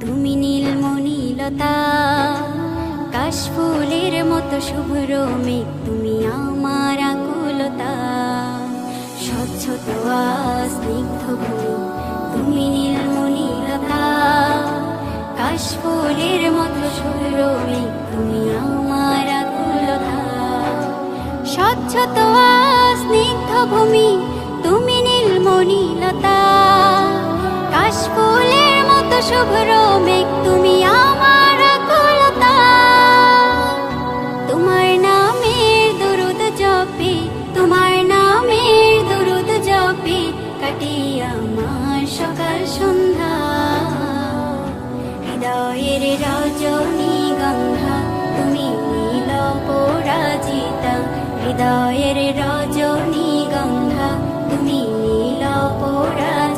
তুমি নীলমণিলতা, কাশফুলের মতো শুভ্র মেঘ তুমি আমার আকুলতা। স্বচ্ছ তোয়া স্নিগ্ধ ভূমি, তুমি নীলমণিলতা, কাশফুলের মতো শুভ্র মেঘ তুমি আমার আকুলতা। স্বচ্ছ তোয়া স্নিগ্ধ ভূমি, তুমি নীলমণিলতা, কাশফুলের মতো শুভ্র মেঘ তুমি আমার আকুলতা। তোমার নামের দরুদ জপে, তোমার নামের দরুদ জপে কাটে আমার সকাল সন্ধ্যা। হৃদয়ের রজনীগন্ধা তুমি নীল পরাজিতা, হৃদয়ের রজনীগন্ধা তুমি নীল পরাজিতা।